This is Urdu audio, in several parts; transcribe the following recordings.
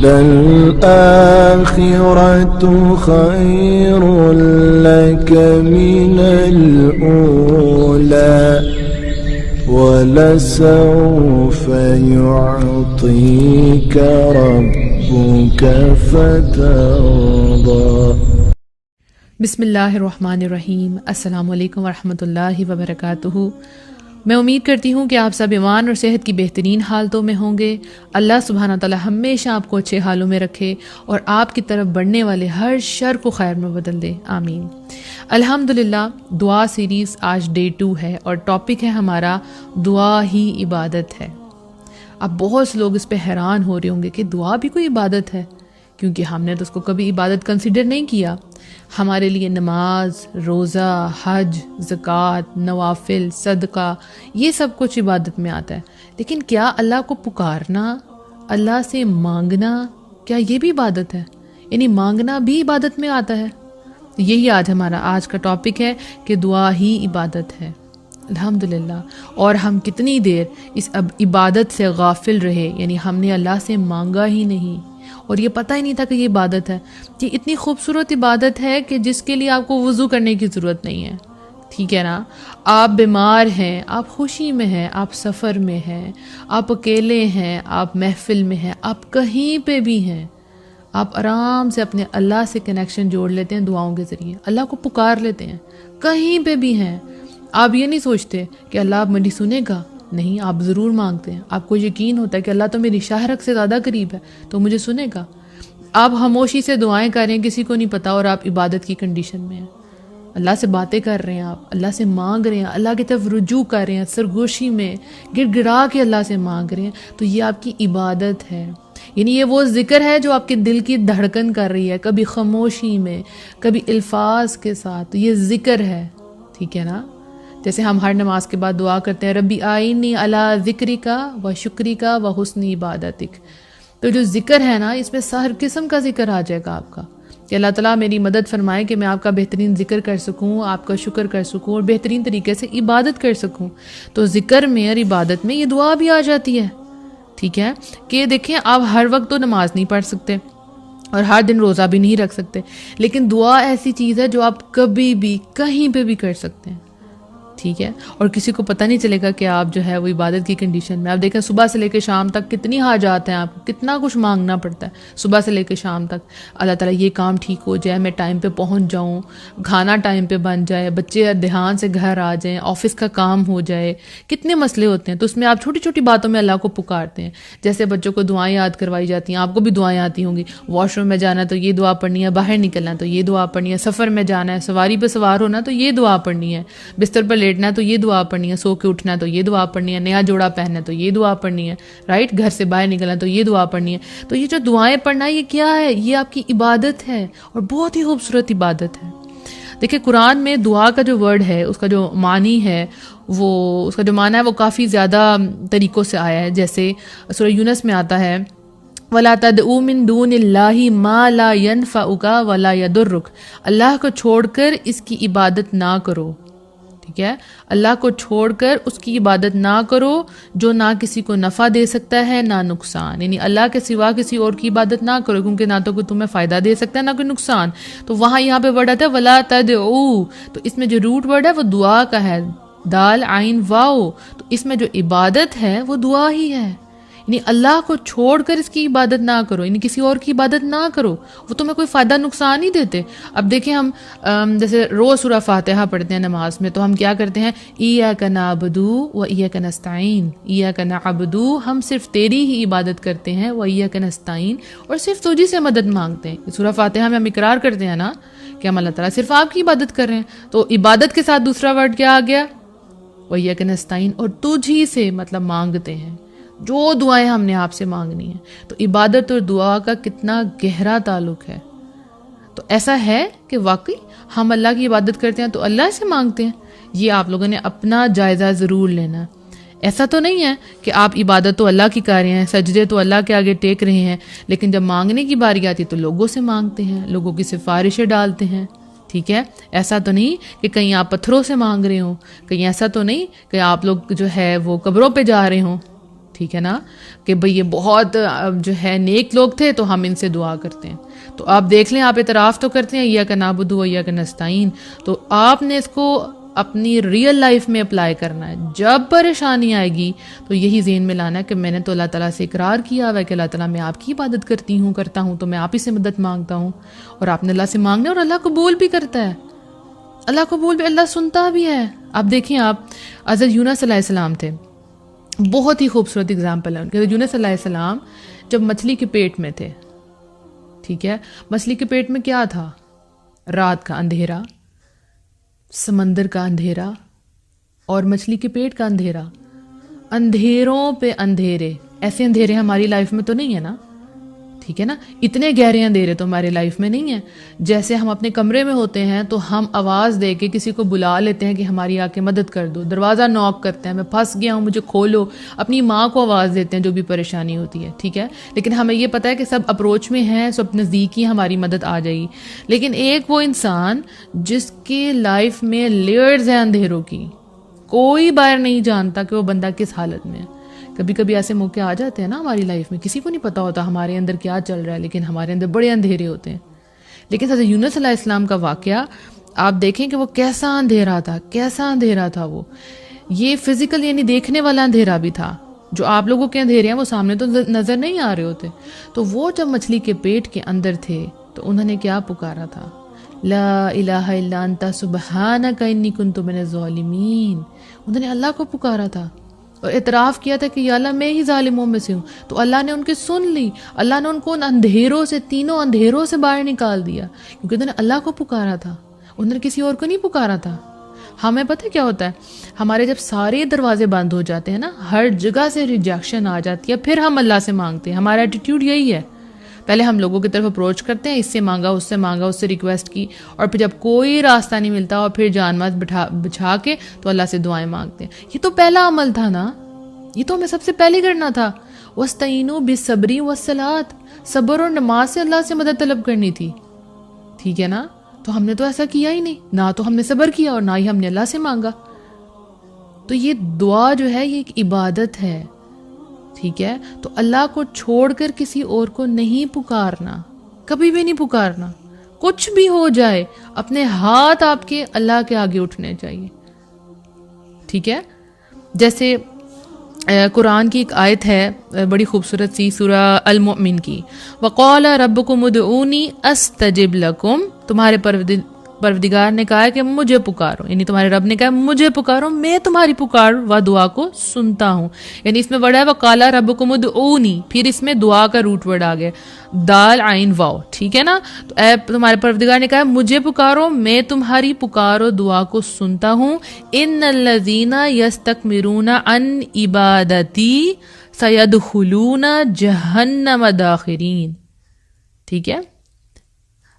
للآخرة خير لك من الأولى ولسوف يعطيك ربك فترضى۔ بسم اللہ الرحمن الرحیم۔ السلام علیکم ورحمۃ اللہ وبرکاتہ۔ میں امید کرتی ہوں کہ آپ سب ایمان اور صحت کی بہترین حالتوں میں ہوں گے۔ اللہ سبحانہ تعالی ہمیشہ آپ کو اچھے حالوں میں رکھے اور آپ کی طرف بڑھنے والے ہر شر کو خیر میں بدل دے، آمین۔ الحمدللہ، دعا سیریز آج ڈے 2 ہے اور ٹاپک ہے ہمارا دعا ہی عبادت ہے۔ اب بہت سے لوگ اس پہ حیران ہو رہے ہوں گے کہ دعا بھی کوئی عبادت ہے، کیونکہ ہم نے تو اس کو کبھی عبادت کنسیڈر نہیں کیا۔ ہمارے لیے نماز، روزہ، حج، زکوٰۃ، نوافل، صدقہ، یہ سب کچھ عبادت میں آتا ہے، لیکن کیا اللہ کو پکارنا، اللہ سے مانگنا، کیا یہ بھی عبادت ہے؟ یعنی مانگنا بھی عبادت میں آتا ہے؟ یہی ہمارا آج کا ٹاپک ہے کہ دعا ہی عبادت ہے، الحمدللہ۔ اور ہم کتنی دیر اس عبادت سے غافل رہے، یعنی ہم نے اللہ سے مانگا ہی نہیں اور یہ پتہ ہی نہیں تھا کہ یہ عبادت ہے۔ یہ اتنی خوبصورت عبادت ہے کہ جس کے لیے آپ کو وضو کرنے کی ضرورت نہیں ہے، ٹھیک ہے نا؟ آپ بیمار ہیں، آپ خوشی میں ہیں، آپ سفر میں ہیں، آپ اکیلے ہیں، آپ محفل میں ہیں، آپ کہیں پہ بھی ہیں، آپ آرام سے اپنے اللہ سے کنیکشن جوڑ لیتے ہیں دعاؤں کے ذریعے، اللہ کو پکار لیتے ہیں، کہیں پہ بھی ہیں۔ آپ یہ نہیں سوچتے کہ اللہ اب میری سنے گا، نہیں، آپ ضرور مانگتے ہیں۔ آپ کو یقین ہوتا ہے کہ اللہ تو میری شاہرگ سے زیادہ قریب ہے تو مجھے سنے گا۔ آپ خاموشی سے دعائیں کر رہے ہیں، کسی کو نہیں پتا، اور آپ عبادت کی کنڈیشن میں ہیں، اللہ سے باتیں کر رہے ہیں، آپ اللہ سے مانگ رہے ہیں، اللہ کی طرف رجوع کر رہے ہیں، سرگوشی میں گڑ گڑا کے اللہ سے مانگ رہے ہیں، تو یہ آپ کی عبادت ہے۔ یعنی یہ وہ ذکر ہے جو آپ کے دل کی دھڑکن کر رہی ہے، کبھی خاموشی میں، کبھی الفاظ کے ساتھ، تو یہ ذکر ہے، ٹھیک ہے نا؟ جیسے ہم ہر نماز کے بعد دعا کرتے ہیں، ربی آئینی علی ذکرک و شکرک و حسن عبادتک، تو جو ذکر ہے نا، اس میں ہر قسم کا ذکر آ جائے گا آپ کا، کہ اللہ تعالیٰ میری مدد فرمائے کہ میں آپ کا بہترین ذکر کر سکوں، آپ کا شکر کر سکوں اور بہترین طریقے سے عبادت کر سکوں۔ تو ذکر میں اور عبادت میں یہ دعا بھی آ جاتی ہے، ٹھیک ہے؟ کہ دیکھیں، آپ ہر وقت تو نماز نہیں پڑھ سکتے اور ہر دن روزہ بھی نہیں رکھ سکتے، لیکن دعا ایسی چیز ہے جو آپ کبھی بھی کہیں پہ بھی کر سکتے ہیں، ٹھیک ہے؟ اور کسی کو پتہ نہیں چلے گا کہ آپ جو ہے وہ عبادت کی کنڈیشن میں۔ آپ دیکھیں صبح سے لے کے شام تک کتنی حاجات ہیں، آپ کو کتنا کچھ مانگنا پڑتا ہے صبح سے لے کے شام تک۔ اللہ تعالیٰ یہ کام ٹھیک ہو جائے، میں ٹائم پہ پہنچ جاؤں، کھانا ٹائم پہ بن جائے، بچے دھیان سے گھر آ جائیں، آفس کا کام ہو جائے، کتنے مسئلے ہوتے ہیں۔ تو اس میں آپ چھوٹی چھوٹی باتوں میں اللہ کو پکارتے ہیں، جیسے بچوں کو دعائیں یاد کروائی جاتی ہیں، آپ کو بھی دعائیں آتی ہوں گی، واش روم میں جانا ہے تو یہ دعا پڑھنی ہے، باہر نکلنا ہے تو یہ دعا پڑھنی ہے، سفر میں جانا ہے، سواری پہ سوار ہونا تو یہ دعا پڑھنی ہے، بستر پر لیٹنا ہے تو یہ دعا پڑھنی ہے، سو کے اٹھنا ہے تو یہ دعا پڑھنی ہے، نیا جوڑا پہننا ہے تو یہ دعا پڑھنی ہے، رائٹ، گھر سے باہر نکلنا تو یہ دعا پڑھنی ہے۔ تو یہ جو دعائیں پڑھنا ہے، یہ کیا ہے؟ یہ آپ کی عبادت ہے اور بہت ہی خوبصورت عبادت ہے۔ دیکھیں، قرآن میں دعا کا جو ورڈ ہے، اس کا جو معنی ہے، اس کا جو معنی ہے وہ کافی زیادہ طریقوں سے آیا ہے۔ جیسے سورہ یونس میں آتا ہے، وَلَا تَدْعُوا مِن دُونِ اللَّهِ مَا لَا يَنفَعُكَ وَلَا يَضُرُّكَ، اللہ کو چھوڑ کر اس کی عبادت نہ کرو، ٹھیک ہے؟ اللہ کو چھوڑ کر اس کی عبادت نہ کرو جو نہ کسی کو نفع دے سکتا ہے نہ نقصان، یعنی اللہ کے سوا کسی اور کی عبادت نہ کرو، کیونکہ نہ تو کوئی تمہیں فائدہ دے سکتا ہے نہ کوئی نقصان۔ تو وہاں یہاں پہ ورڈ آتا ہے وَلَا تَدْعُوا، تو اس میں جو روٹ ورڈ ہے وہ دعا کا ہے، دال عین واو، تو اس میں جو عبادت ہے وہ دعا ہی ہے۔ یعنی اللہ کو چھوڑ کر اس کی عبادت نہ کرو، یعنی کسی اور کی عبادت نہ کرو، وہ تمہیں کوئی فائدہ نقصان نہیں دیتے۔ اب دیکھیں، ہم جیسے روز سورہ فاتحہ پڑھتے ہیں نماز میں، تو ہم کیا کرتے ہیں؟ ایاک نعبد و ایاک نستعین، ایاک نعبد، ہم صرف تیری ہی عبادت کرتے ہیں، و ایاک نستعین، اور صرف تجھی سے مدد مانگتے ہیں۔ سورہ فاتحہ میں ہم اقرار کرتے ہیں نا کہ ہم اللہ تعالیٰ صرف آپ کی عبادت کر رہے ہیں، تو عبادت کے ساتھ دوسرا ورڈ کیا آ گیا؟ و ایاک نستعین، اور تجھی سے مطلب مانگتے ہیں، جو دعائیں ہم نے آپ سے مانگنی ہیں۔ تو عبادت اور دعا کا کتنا گہرا تعلق ہے۔ تو ایسا ہے کہ واقعی ہم اللہ کی عبادت کرتے ہیں تو اللہ سے مانگتے ہیں، یہ آپ لوگوں نے اپنا جائزہ ضرور لینا۔ ایسا تو نہیں ہے کہ آپ عبادت تو اللہ کی کر رہے ہیں، سجدے تو اللہ کے آگے ٹیک رہے ہیں، لیکن جب مانگنے کی باری آتی تو لوگوں سے مانگتے ہیں، لوگوں کی سفارشیں ڈالتے ہیں، ٹھیک ہے؟ ایسا تو نہیں کہ کہیں آپ پتھروں سے مانگ رہے ہوں، کہیں ایسا تو نہیں کہ آپ لوگ جو ہے وہ قبروں پہ جا رہے ہوں، ٹھیک ہے نا, کہ بھئی یہ بہت جو ہے نیک لوگ تھے تو ہم ان سے دعا کرتے ہیں. تو آپ دیکھ لیں, آپ اعتراف تو کرتے ہیں ایاک نعبد و ایاک نستعین, تو آپ نے اس کو اپنی ریئل لائف میں اپلائی کرنا ہے. جب پریشانی آئے گی تو یہی ذہن میں لانا ہے کہ میں نے تو اللہ تعالیٰ سے اقرار کیا ہوا ہے کہ اللہ تعالیٰ میں آپ کی عبادت کرتا ہوں تو میں آپ ہی سے مدد مانگتا ہوں. اور آپ نے اللہ سے مانگنا ہے اور اللہ قبول بھی کرتا ہے, اللہ قبول بھی, اللہ سنتا بھی ہے. آپ دیکھیں, آپ حضرت یونس علیہ السلام تھے, بہت ہی خوبصورت اگزامپل ہے ان کے. یونس علیہ السلام جب مچھلی کے پیٹ میں تھے, ٹھیک ہے, مچھلی کے پیٹ میں کیا تھا؟ رات کا اندھیرا, سمندر کا اندھیرا اور مچھلی کے پیٹ کا اندھیرا, اندھیروں پہ اندھیرے. ایسے اندھیرے ہماری لائف میں تو نہیں ہے نا, ٹھیک ہے نا, اتنے گہرے اندھیرے تو ہماری لائف میں نہیں ہیں. جیسے ہم اپنے کمرے میں ہوتے ہیں تو ہم آواز دے کے کسی کو بلا لیتے ہیں کہ ہماری آ کے مدد کر دو, دروازہ نوک کرتے ہیں, میں پھنس گیا ہوں مجھے کھولو, اپنی ماں کو آواز دیتے ہیں جو بھی پریشانی ہوتی ہے, ٹھیک ہے. لیکن ہمیں یہ پتہ ہے کہ سب اپروچ میں ہیں, سب نزدیک ہی ہماری مدد آ جائے گی. لیکن ایک وہ انسان جس کی لائف میں لیئرز ہیں اندھیروں کی, کوئی باہر نہیں جانتا کہ وہ بندہ کس حالت میں ہے. کبھی کبھی ایسے موقع آ جاتے ہیں نا ہماری لائف میں, کسی کو نہیں پتا ہوتا ہمارے اندر کیا چل رہا ہے, لیکن ہمارے اندر بڑے اندھیرے ہوتے ہیں. لیکن حضرت یونس علیہ السلام کا واقعہ آپ دیکھیں کہ وہ کیسا اندھیرا تھا, کیسا اندھیرا تھا وہ. یہ فزیکل یعنی دیکھنے والا اندھیرا بھی تھا. جو آپ لوگوں کے اندھیرے ہیں وہ سامنے تو نظر نہیں آ رہے ہوتے. تو وہ جب مچھلی کے پیٹ کے اندر تھے تو انہوں نے کیا پکارا تھا؟ لا الہ الا انت سبحانک انی کنت من الظالمین. انہوں نے اللہ کو پکارا تھا اور اعتراف کیا تھا کہ یا اللہ میں ہی ظالموں میں سے ہوں. تو اللہ نے ان کی سن لی, اللہ نے ان کو ان اندھیروں سے, تینوں اندھیروں سے باہر نکال دیا, کیونکہ انہوں نے اللہ کو پکارا تھا, انہوں نے کسی اور کو نہیں پکارا تھا. ہمیں پتہ کیا ہوتا ہے, ہمارے جب سارے دروازے بند ہو جاتے ہیں نا, ہر جگہ سے ریجیکشن آ جاتی ہے, پھر ہم اللہ سے مانگتے ہیں. ہمارا ایٹیٹیوڈ یہی ہے, پہلے ہم لوگوں کی طرف اپروچ کرتے ہیں, اس سے مانگا, اس سے ریکویسٹ کی, اور پھر جب کوئی راستہ نہیں ملتا اور پھر جان ماز بچھا کے تو اللہ سے دعائیں مانگتے ہیں. یہ تو پہلا عمل تھا نا, یہ تو ہمیں سب سے پہلے کرنا تھا. وَاسْتَعِینُوا بِالصَّبْرِ وَالصَّلَاةِ, صبر اور نماز سے اللہ سے مدد طلب کرنی تھی, ٹھیک ہے نا. تو ہم نے تو ایسا کیا ہی نہیں, نہ تو ہم نے صبر کیا اور نہ ہی ہم نے اللہ سے مانگا. تو یہ دعا جو ہے یہ ایک عبادت ہے, ٹھیک ہے. تو اللہ کو چھوڑ کر کسی اور کو نہیں پکارنا, کبھی بھی نہیں پکارنا. کچھ بھی ہو جائے اپنے ہاتھ آپ کے اللہ کے آگے اٹھنے چاہیے, ٹھیک ہے. جیسے قرآن کی ایک آیت ہے بڑی خوبصورت سی, سورہ المؤمن کی, وقال ربکم ادعونی استجب لکم, تمہارے پروردگار نے کہا ہے کہ مجھے پکارو, یعنی تمہارے رب نے کہا مجھے پکارو, میں تمہاری پکار و دعا کو سنتا ہوں. یعنی اس میں ورڈ ہے وقال ربکم ادعونی, پھر اس میں دعا کا روٹ ورڈ آ گیا, دال عین واو, ٹھیک ہے نا. تو اے تمہارے پروردگار نے کہا مجھے پکارو, میں تمہاری پکار و دعا کو سنتا ہوں. ان الذین یستکبرون عن عبادتی سیدخلون جہنم داخرین, ٹھیک ہے.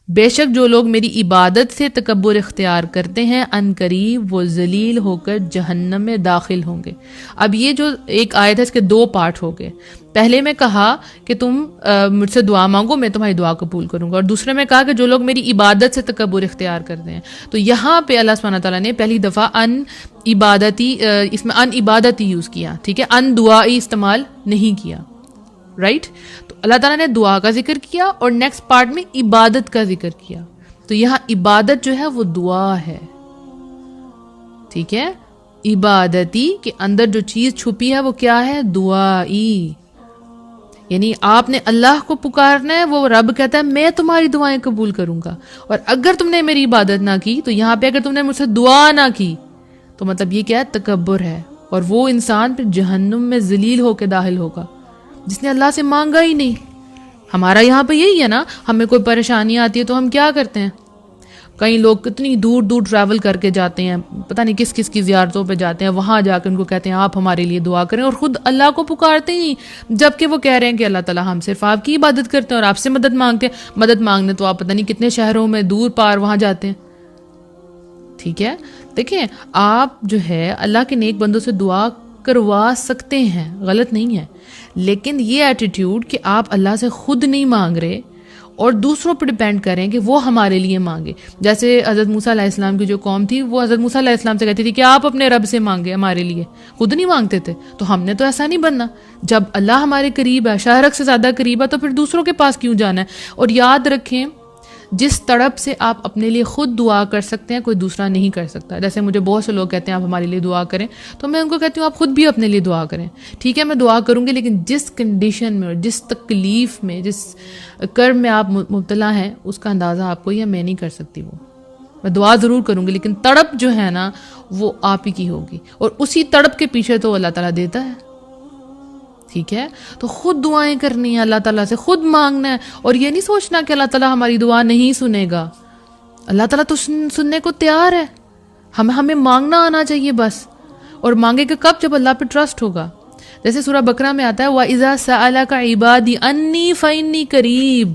بے شک جو لوگ میری عبادت سے تکبر اختیار کرتے ہیں ان قریب وہ ذلیل ہو کر جہنم میں داخل ہوں گے. اب یہ جو ایک آیت ہے اس کے دو پارٹ ہو گئے. پہلے میں کہا کہ تم مجھ سے دعا مانگو, میں تمہاری دعا قبول کروں گا, اور دوسرے میں کہا کہ جو لوگ میری عبادت سے تکبر اختیار کرتے ہیں. تو یہاں پہ اللہ سبحانہ تعالیٰ نے پہلی دفعہ ان عبادتی, اس میں ان عبادتی یوز کیا, ٹھیک ہے, ان دعائی استعمال نہیں کیا, رائٹ. تو اللہ تعالیٰ نے دعا کا ذکر کیا اور نیکسٹ پارٹ میں عبادت کا ذکر کیا. تو یہاں عبادت جو ہے وہ دعا ہے, ٹھیک ہے. عبادتی کے اندر جو چیز چھپی ہے وہ کیا ہے؟ دعائی. یعنی آپ نے اللہ کو پکارنا ہے, وہ رب کہتا ہے میں تمہاری دعائیں قبول کروں گا. اور اگر تم نے میری عبادت نہ کی, تو یہاں پہ اگر تم نے مجھ سے دعا نہ کی تو مطلب یہ کیا ہے؟ تکبر ہے. اور وہ انسان پھر جہنم میں ذلیل ہو کے داخل ہوگا جس نے اللہ سے مانگا ہی نہیں. ہمارا یہاں پہ یہی ہے نا, ہمیں کوئی پریشانی آتی ہے تو ہم کیا کرتے ہیں, کئی لوگ کتنی دور دور ٹریول کر کے جاتے ہیں, پتہ نہیں کس کس کی زیارتوں پہ جاتے ہیں, وہاں جا کے ان کو کہتے ہیں آپ ہمارے لیے دعا کریں, اور خود اللہ کو پکارتے ہی, جبکہ وہ کہہ رہے ہیں کہ اللہ تعالیٰ ہم صرف آپ کی عبادت کرتے ہیں اور آپ سے مدد مانگتے ہیں. مدد مانگنے تو آپ پتہ نہیں کتنے شہروں میں دور پار وہاں جاتے ہیں, ٹھیک ہے. دیکھیں آپ جو ہے اللہ کے نیک بندوں سے دعا کروا سکتے ہیں, غلط نہیں ہے, لیکن یہ ایٹیٹیوڈ کہ آپ اللہ سے خود نہیں مانگ رہے اور دوسروں پر ڈپینڈ کریں کہ وہ ہمارے لیے مانگے. جیسے حضرت موسیٰ علیہ السلام کی جو قوم تھی وہ حضرت موسیٰ علیہ السلام سے کہتی تھی کہ آپ اپنے رب سے مانگے ہمارے لیے, خود نہیں مانگتے تھے. تو ہم نے تو ایسا نہیں بننا, جب اللہ ہمارے قریب ہے, شہرک سے زیادہ قریب ہے, تو پھر دوسروں کے پاس کیوں جانا ہے. اور یاد رکھیں جس تڑپ سے آپ اپنے لیے خود دعا کر سکتے ہیں کوئی دوسرا نہیں کر سکتا. جیسے مجھے بہت سے لوگ کہتے ہیں آپ ہمارے لیے دعا کریں, تو میں ان کو کہتی ہوں آپ خود بھی اپنے لیے دعا کریں. ٹھیک ہے میں دعا کروں گی, لیکن جس کنڈیشن میں اور جس تکلیف میں, جس کرب میں آپ مبتلا ہیں, اس کا اندازہ آپ کو یا میں نہیں کر سکتی. وہ میں دعا ضرور کروں گی, لیکن تڑپ جو ہے نا وہ آپ ہی کی ہوگی, اور اسی تڑپ کے پیچھے تو اللہ تعالیٰ دیتا ہے. ٹھیک ہے, تو خود دعائیں کرنی ہیں, اللہ تعالیٰ سے خود مانگنا ہے, اور یہ نہیں سوچنا کہ اللہ تعالیٰ ہماری دعا نہیں سنے گا. اللہ تعالیٰ تو سننے کو تیار ہے, ہمیں مانگنا آنا چاہیے بس. اور مانگے گا کب؟ جب اللہ پہ ٹرسٹ ہوگا. جیسے سورہ بقرہ میں آتا ہے وَإِذَا سَأَلَكَ عِبَادِي أَنِّي فَإِنِّي قَرِيبٌ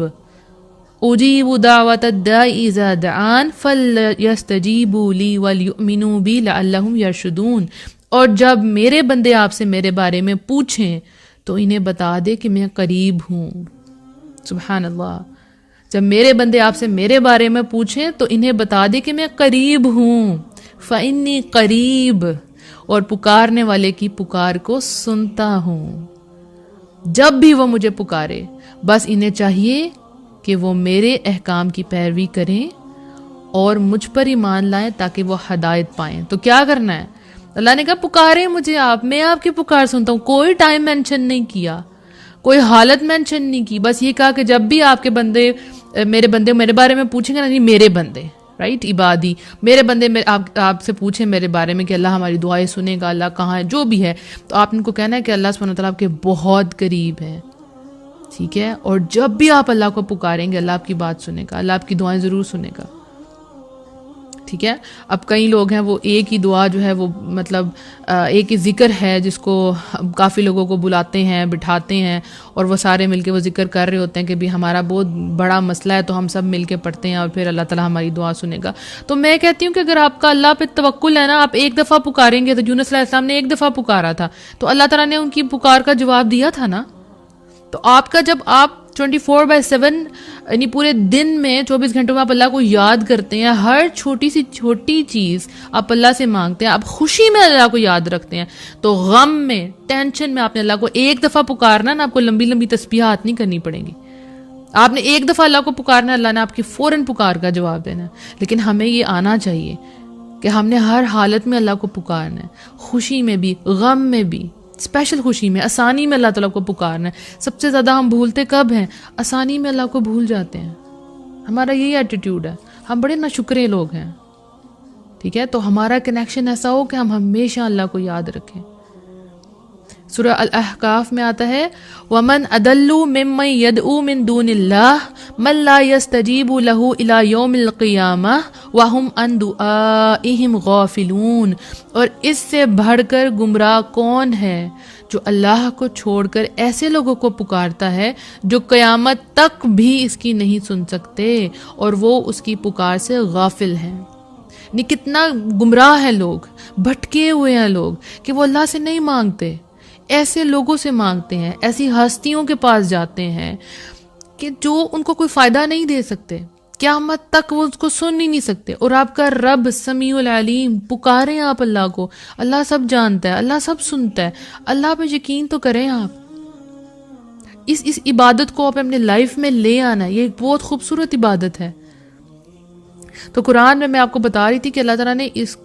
أُجِيبُ دَعْوَةَ الدَّاعِ إِذَا دَعَانِ فَلْيَسْتَجِيبُوا لِي وَلْيُؤْمِنُوا بِي لَعَلَّهُمْ يَرْشُدُونَ. اور جب میرے بندے آپ سے میرے بارے میں پوچھیں تو انہیں بتا دے کہ میں قریب ہوں. سبحان اللہ. جب میرے بندے آپ سے میرے بارے میں پوچھیں تو انہیں بتا دے کہ میں قریب ہوں. فَإِنِّي قریب, اور پکارنے والے کی پکار کو سنتا ہوں. جب بھی وہ مجھے پکارے بس انہیں چاہیے کہ وہ میرے احکام کی پیروی کریں اور مجھ پر ایمان لائیں تاکہ وہ ہدایت پائیں. تو کیا کرنا ہے؟ اللہ نے کہا پکارے مجھے آپ, میں آپ کی پکار سنتا ہوں. کوئی ٹائم مینشن نہیں کیا, کوئی حالت مینشن نہیں کی, بس یہ کہا کہ جب بھی آپ کے بندے میرے بارے میں پوچھیں گے نا, نہیں میرے بندے, رائٹ, عبادی, میرے بندے آپ سے پوچھیں میرے بارے میں کہ اللہ ہماری دعائیں سنے گا, اللہ کہاں ہے, جو بھی ہے, تو آپ ان کو کہنا ہے کہ اللہ سبحانہ وتعالیٰ آپ کے بہت قریب ہے. ٹھیک ہے, اور جب بھی آپ اللہ کو پکاریں گے اللہ آپ کی بات سنے گا, اللہ آپ کی دعائیں ضرور سنے گا. ٹھیک ہے. اب کئی لوگ ہیں وہ ایک ہی دعا جو ہے وہ مطلب ایک ہی ذکر ہے جس کو کافی لوگوں کو بلاتے ہیں, بٹھاتے ہیں, اور وہ سارے مل کے وہ ذکر کر رہے ہوتے ہیں کہ بھی ہمارا بہت بڑا مسئلہ ہے تو ہم سب مل کے پڑھتے ہیں اور پھر اللہ تعالیٰ ہماری دعا سنے گا. تو میں کہتی ہوں کہ اگر آپ کا اللہ پہ توکل ہے نا, آپ ایک دفعہ پکاریں گے, تو یونس علیہ السلام نے ایک دفعہ پکارا تھا تو اللہ تعالیٰ نے ان کی پکار کا جواب دیا تھا نا. تو آپ کا جب آپ 24/7 یعنی پورے دن میں 24 گھنٹوں میں آپ اللہ کو یاد کرتے ہیں, ہر چھوٹی سی چھوٹی چیز آپ اللہ سے مانگتے ہیں, آپ خوشی میں اللہ کو یاد رکھتے ہیں, تو غم میں, ٹینشن میں آپ نے اللہ کو ایک دفعہ پکارنا نا, آپ کو لمبی لمبی تسبیحات نہیں کرنی پڑیں گی. آپ نے ایک دفعہ اللہ کو پکارنا, اللہ نے آپ کی فوراً پکار کا جواب دینا ہے. لیکن ہمیں یہ آنا چاہیے کہ ہم نے ہر حالت میں اللہ کو پکارنا ہے, خوشی میں بھی, غم میں بھی, اسپیشل خوشی میں, آسانی میں اللہ تعالیٰ کو پکارنا ہے. سب سے زیادہ ہم بھولتے کب ہیں؟ آسانی میں اللہ کو بھول جاتے ہیں. ہمارا یہی ایٹیٹیوڈ ہے, ہم بڑے ناشکرے لوگ ہیں. ٹھیک ہے, تو ہمارا کنیکشن ایسا ہو کہ ہم ہمیشہ اللہ کو یاد رکھیں. سورہ الاحقاف میں آتا ہے وَمَنْ أَضَلُّ مِمَّنْ يَدْعُو مِن دُونِ اللَّهِ مَن لَّا يَسْتَجِيبُ لَهُ إِلَى يَوْمِ الْقِيَامَةِ وَهُمْ عَن دُعَائِهِمْ غَافِلُونَ. اور اس سے بڑھ کر گمراہ کون ہے جو اللہ کو چھوڑ کر ایسے لوگوں کو پکارتا ہے جو قیامت تک بھی اس کی نہیں سن سکتے اور وہ اس کی پکار سے غافل ہیں. نہیں کتنا گمراہ ہے لوگ, بھٹکے ہوئے ہیں لوگ کہ وہ اللہ سے نہیں مانگتے, ایسے لوگوں سے مانگتے ہیں, ایسی ہستیوں کے پاس جاتے ہیں کہ جو ان کو کوئی فائدہ نہیں دے سکتے, قیامت تک وہ اس کو سن ہی نہیں سکتے. اور آپ کا رب سمیع العلیم, پکاریں آپ اللہ کو, اللہ سب جانتا ہے, اللہ سب سنتا ہے, اللہ پہ یقین تو کریں آپ. اس عبادت کو آپ اپنے لائف میں لے آنا ہے, یہ ایک بہت خوبصورت عبادت ہے. تو قرآن میں آپ کو بتا رہی تھی کہ اللہ تعالیٰ نے اس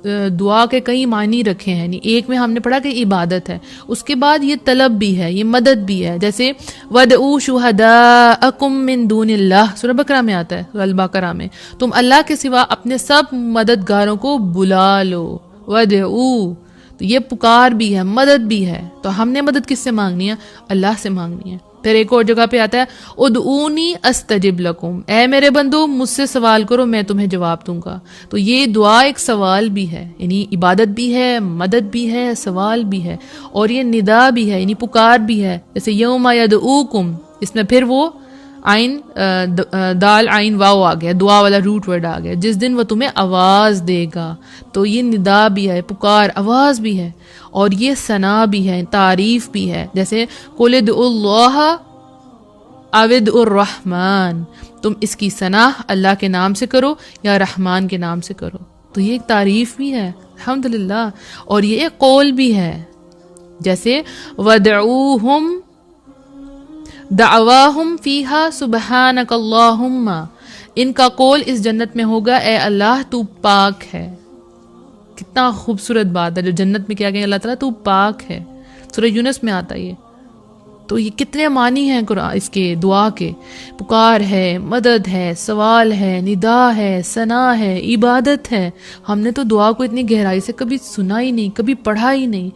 دعا کے کئی معنی رکھے ہیں. ایک میں ہم نے پڑھا کہ عبادت ہے, اس کے بعد یہ طلب بھی ہے, یہ مدد بھی ہے. جیسے وَدْعُوا شُهَدَاءَكُم مِّن دُونِ اللَّهِ سورہ بقرہ میں آتا ہے, البقرہ میں, تم اللہ کے سوا اپنے سب مددگاروں کو بلا لو. وَدْعُوا, تو یہ پکار بھی ہے, مدد بھی ہے. تو ہم نے مدد کس سے مانگنی ہے؟ اللہ سے مانگنی ہے. پھر ایک اور جگہ پہ آتا ہے ادعونی استجب لکم, اے میرے بندو مجھ سے سوال کرو میں تمہیں جواب دوں گا. تو یہ دعا ایک سوال بھی ہے, یعنی عبادت بھی ہے, مدد بھی ہے, سوال بھی ہے, اور یہ ندا بھی ہے, یعنی پکار بھی ہے. جیسے یوم یدعوکم, اس میں پھر وہ عین دال عین واو آ گیا, دعا والا روٹ ورڈ آ گیا, جس دن وہ تمہیں آواز دے گا. تو یہ ندا بھی ہے, پکار, آواز بھی ہے, اور یہ ثنا بھی ہے, تعریف بھی ہے. جیسے قل ادعوا اللہ اود الرحمن، تم اس کی ثناء اللہ کے نام سے کرو یا رحمان کے نام سے کرو. تو یہ ایک تعریف بھی ہے الحمدللہ، اور یہ ایک قول بھی ہے. جیسے وَدْعُوهُمْ دعواہم فیہا سبحانک اللہم، ان کا قول اس جنت میں ہوگا اے اللہ تو پاک ہے. کتنا خوبصورت بات ہے جو جنت میں کیا گیا، اللہ تعالیٰ تو پاک ہے. سورہ یونس میں آتا ہے یہ. تو یہ کتنے معنی ہیں قرآن اس کے دعا کے. پکار ہے، مدد ہے، سوال ہے، ندا ہے، ثنا ہے، عبادت ہے. ہم نے تو دعا کو اتنی گہرائی سے کبھی سنا ہی نہیں، کبھی پڑھا ہی نہیں.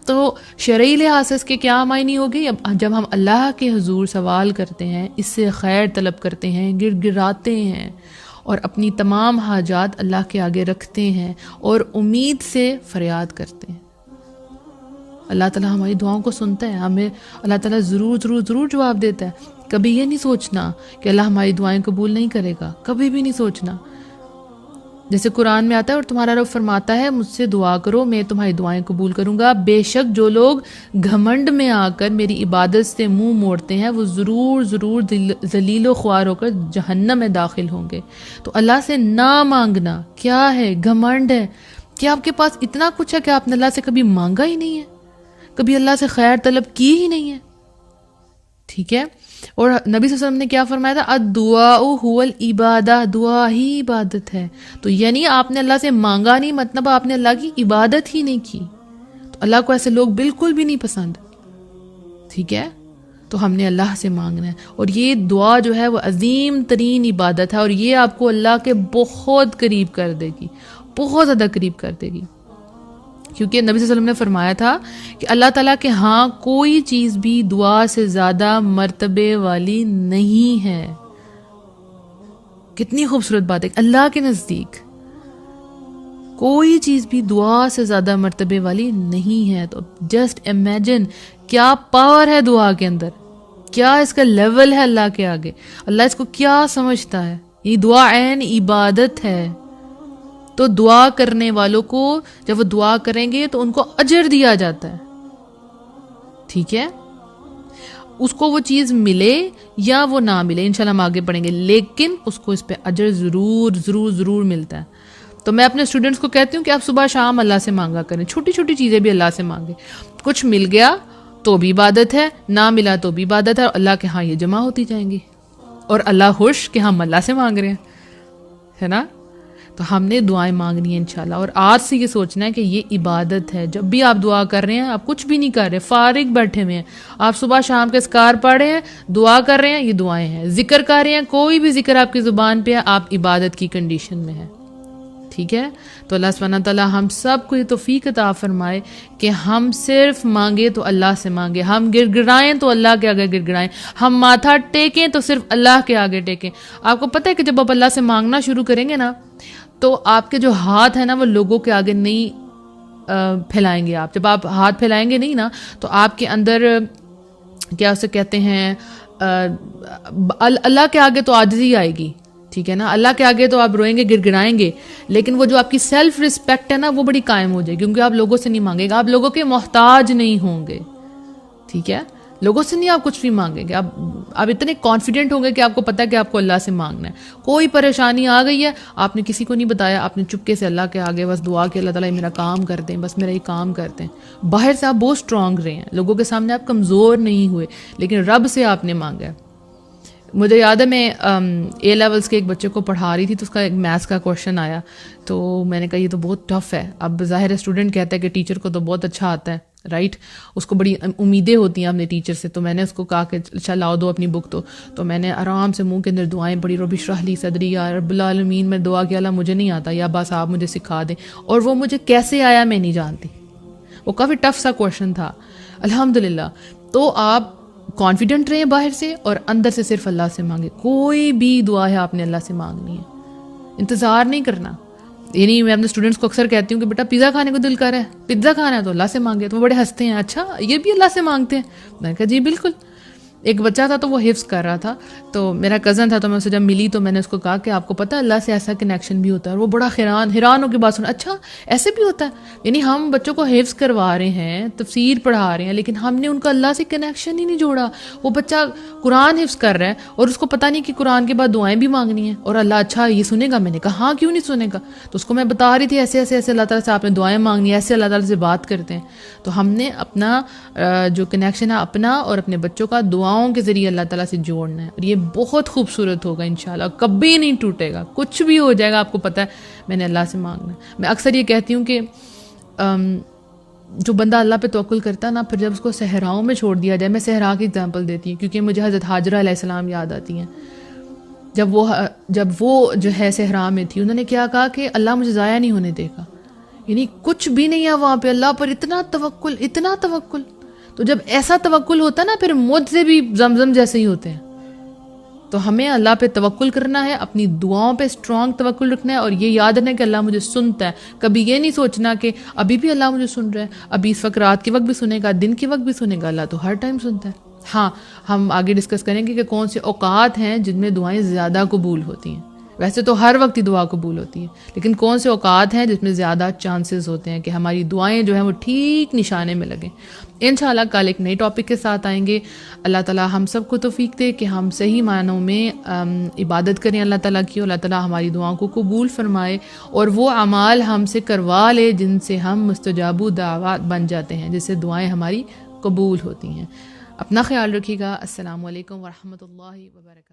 تو شرعی لحاظ سے اس کے کیا معنی ہوگی؟ جب ہم اللہ کے حضور سوال کرتے ہیں، اس سے خیر طلب کرتے ہیں، گر گراتے ہیں اور اپنی تمام حاجات اللہ کے آگے رکھتے ہیں اور امید سے فریاد کرتے ہیں، اللہ تعالیٰ ہماری دعاؤں کو سنتا ہے. ہمیں اللہ تعالیٰ ضرور ضرور ضرور جواب دیتا ہے. کبھی یہ نہیں سوچنا کہ اللہ ہماری دعائیں قبول نہیں کرے گا، کبھی بھی نہیں سوچنا. جیسے قرآن میں آتا ہے اور تمہارا رب فرماتا ہے مجھ سے دعا کرو میں تمہاری دعائیں قبول کروں گا. بے شک جو لوگ گھمنڈ میں آ کر میری عبادت سے منہ موڑتے ہیں وہ ضرور ضرور ذلیل و خوار ہو کر جہنم میں داخل ہوں گے. تو اللہ سے نہ مانگنا کیا ہے؟ گھمنڈ ہے کہ آپ کے پاس اتنا کچھ ہے کہ آپ نے اللہ سے کبھی مانگا ہی نہیں ہے، کبھی اللہ سے خیر طلب کی ہی نہیں ہے. ٹھیک ہے. اور نبی صلی اللہ علیہ وسلم نے کیا فرمایا تھا؟ الدعاء هو العبادہ، دعا ہی عبادت ہے. تو یعنی آپ نے اللہ سے مانگا نہیں، مطلب آپ نے اللہ کی عبادت ہی نہیں کی. تو اللہ کو ایسے لوگ بالکل بھی نہیں پسند. ٹھیک ہے. تو ہم نے اللہ سے مانگنا ہے، اور یہ دعا جو ہے وہ عظیم ترین عبادت ہے، اور یہ آپ کو اللہ کے بہت قریب کر دے گی، بہت زیادہ قریب کر دے گی. کیونکہ نبی صلی اللہ علیہ وسلم نے فرمایا تھا کہ اللہ تعالیٰ کے ہاں کوئی چیز بھی دعا سے زیادہ مرتبے والی نہیں ہے. کتنی خوبصورت بات ہے، اللہ کے نزدیک کوئی چیز بھی دعا سے زیادہ مرتبے والی نہیں ہے. تو جسٹ امیجن کیا پاور ہے دعا کے اندر، کیا اس کا لیول ہے اللہ کے آگے، اللہ اس کو کیا سمجھتا ہے. یہ دعا عین عبادت ہے. تو دعا کرنے والوں کو جب وہ دعا کریں گے تو ان کو اجر دیا جاتا ہے. ٹھیک ہے. اس کو وہ چیز ملے یا وہ نہ ملے، انشاءاللہ ہم آگے پڑھیں گے، لیکن اس کو اس پہ اجر ضرور ضرور ضرور ملتا ہے. تو میں اپنے اسٹوڈنٹس کو کہتی ہوں کہ آپ صبح شام اللہ سے مانگا کریں، چھوٹی چھوٹی چیزیں بھی اللہ سے مانگیں. کچھ مل گیا تو بھی عبادت ہے، نہ ملا تو بھی عبادت ہے، اور اللہ کے ہاں یہ جمع ہوتی جائیں گی، اور اللہ خوش کہ ہم اللہ سے مانگ رہے ہیں، ہے نا. تو ہم نے دعائیں مانگنی ہیں انشاءاللہ، اور آج سے یہ سوچنا ہے کہ یہ عبادت ہے. جب بھی آپ دعا کر رہے ہیں، آپ کچھ بھی نہیں کر رہے، فارغ بیٹھے ہوئے ہیں، آپ صبح شام کے اذکار پڑھ رہے ہیں، دعا کر رہے ہیں، یہ دعائیں ہیں. ذکر کر رہے ہیں، کوئی بھی ذکر آپ کی زبان پہ ہے، آپ عبادت کی کنڈیشن میں ہیں. ٹھیک ہے. تو اللہ سبحانہ تعالیٰ ہم سب کو یہ توفیق عطا فرمائے کہ ہم صرف مانگے تو اللہ سے مانگے، ہم گر گرائیں تو اللہ کے آگے گر گرائیں، ہم ماتھا ٹیکیں تو صرف اللہ کے آگے ٹیکیں. آپ کو پتہ ہے کہ جب آپ اللہ سے مانگنا شروع کریں گے نا تو آپ کے جو ہاتھ ہیں نا وہ لوگوں کے آگے نہیں پھیلائیں گے. آپ جب آپ ہاتھ پھیلائیں گے نہیں نا تو آپ کے اندر کیا اسے کہتے ہیں، اللہ کے آگے تو عاجزی آئے گی. ٹھیک ہے نا. اللہ کے آگے تو آپ روئیں گے، گر گرائیں گے، لیکن وہ جو آپ کی سیلف رسپیکٹ ہے نا وہ بڑی قائم ہو جائے گی، کیونکہ آپ لوگوں سے نہیں مانگے گا، آپ لوگوں کے محتاج نہیں ہوں گے. ٹھیک ہے. لوگوں سے نہیں آپ کچھ بھی مانگیں گے، آپ اتنے کانفیڈنٹ ہوں گے کہ آپ کو پتہ ہے کہ آپ کو اللہ سے مانگنا ہے. کوئی پریشانی آ گئی ہے، آپ نے کسی کو نہیں بتایا، آپ نے چپکے سے اللہ کے آگے بس دعا کہ اللہ تعالیٰ میرا کام کر دیں، بس میرا یہ کام کرتے ہیں. باہر سے آپ بہت اسٹرانگ رہے ہیں، لوگوں کے سامنے آپ کمزور نہیں ہوئے، لیکن رب سے آپ نے مانگا. مجھے یاد ہے میں اے لیولس کے ایک بچے کو پڑھا رہی تھی تو اس کا ایک میتھس کا کویشچن آیا، تو میں نے کہا یہ تو بہت ٹف ہے. اب ظاہر اسٹوڈنٹ کہتا ہے کہ ٹیچر کو تو بہت اچھا آتا ہے، رائٹ، اس کو بڑی امیدیں ہوتی ہیں اپنے ٹیچر سے. تو میں نے اس کو کہا کہ اچھا لاؤ دو اپنی بک. تو میں نے آرام سے منہ کے اندر دعائیں پڑھی، رب اشرح لی صدری، یا رب العالمین. میں دعا کہ اللہ مجھے نہیں آتا، یا بس آپ مجھے سکھا دیں. اور وہ مجھے کیسے آیا میں نہیں جانتی، وہ کافی ٹف سا کویشچن تھا الحمدللہ. تو آپ کانفیڈنٹ رہیں باہر سے، اور اندر سے صرف اللہ سے مانگے. کوئی بھی دعا ہے آپ نے اللہ سے مانگنی ہے، انتظار نہیں کرنا. یعنی میں اپنے اسٹوڈنٹس کو اکثر کہتی ہوں کہ بیٹا پیزا کھانے کو دل کر رہا ہے، پیزا کھانا ہے تو اللہ سے مانگے. تو وہ بڑے ہنستے ہیں، اچھا یہ بھی اللہ سے مانگتے ہیں؟ میں نے کہا جی بالکل. ایک بچہ تھا تو وہ حفظ کر رہا تھا، تو میرا کزن تھا، تو میں اسے جب ملی تو میں نے اس کو کہا کہ آپ کو پتہ ہے اللہ سے ایسا کنیکشن بھی ہوتا ہے، اور وہ بڑا حیران ہو کے بات سنا، اچھا ایسے بھی ہوتا ہے، یعنی ہم بچوں کو حفظ کروا رہے ہیں، تفسیر پڑھا رہے ہیں، لیکن ہم نے ان کا اللہ سے کنیکشن ہی نہیں جوڑا۔ وہ بچہ قرآن حفظ کر رہا ہے اور اس کو پتہ نہیں کہ قرآن کے بعد دعائیں بھی مانگنی ہیں، اور اللہ اچھا یہ سنے گا؟ میں نے کہا ہاں کیوں نہیں سنے گا، تو اس کو میں بتا رہی تھی ایسے ایسے ایسے اللہ تعالیٰ سے آپ نے دعائیں مانگنی ہیں، ایسے اللہ تعالیٰ سے بات کرتے ہیں۔ تو ہم نے اپنا جو کنیکشن ہے اپنا اور اپنے بچوں کا دعاؤں کے ذریعے اللہ تعالیٰ سے جوڑنا ہے، اور یہ بہت خوبصورت ہوگا انشاءاللہ، کبھی نہیں ٹوٹے گا، کچھ بھی ہو جائے گا آپ کو پتہ ہے میں نے اللہ سے مانگنا ہے۔ میں اکثر یہ کہتی ہوں کہ جو بندہ اللہ پہ توکل کرتا ہے نا، پھر جب اس کو صحراؤں میں چھوڑ دیا جائے، میں صحرا کی اگزامپل دیتی ہوں کیونکہ مجھے حضرت حاجرہ علیہ السلام یاد آتی ہیں۔ جب وہ جو ہے صحرا میں تھی، انہوں نے کیا کہا کہ اللہ مجھے ضائع نہیں ہونے دے گا، یعنی کچھ بھی نہیں ہے وہاں پہ، اللہ پر اتنا توکل، اتنا توکل۔ تو جب ایسا توکل ہوتا ہے نا، پھر مجھ سے بھی زمزم جیسے ہی ہوتے ہیں۔ تو ہمیں اللہ پہ توکل کرنا ہے، اپنی دعاؤں پہ اسٹرانگ توکل رکھنا ہے، اور یہ یاد رکھنا ہے کہ اللہ مجھے سنتا ہے۔ کبھی یہ نہیں سوچنا کہ ابھی بھی اللہ مجھے سن رہا ہے، ابھی اس وقت رات کے وقت بھی سنے گا، دن کے وقت بھی سنے گا، اللہ تو ہر ٹائم سنتا ہے۔ ہاں ہم آگے ڈسکس کریں گے کہ کون سے اوقات ہیں جن میں دعائیں زیادہ قبول ہوتی ہیں۔ ویسے تو ہر وقت ہی دعا قبول ہوتی ہے، لیکن کون سے اوقات ہیں جس میں زیادہ چانسز ہوتے ہیں کہ ہماری دعائیں جو ہیں وہ ٹھیک نشانے میں لگیں۔ انشاءاللہ کل ایک نئی ٹاپک کے ساتھ آئیں گے۔ اللہ تعالیٰ ہم سب کو توفیق دے کہ ہم صحیح معنوں میں عبادت کریں اللہ تعالیٰ کی، اور اللہ تعالیٰ ہماری دعاؤں کو قبول فرمائے، اور وہ اعمال ہم سے کروا لے جن سے ہم مستجاب دعوات بن جاتے ہیں، جس سے دعائیں ہماری قبول ہوتی ہیں۔ اپنا خیال رکھیے گا۔ السلام علیکم ورحمۃ اللہ وبرکاتہ۔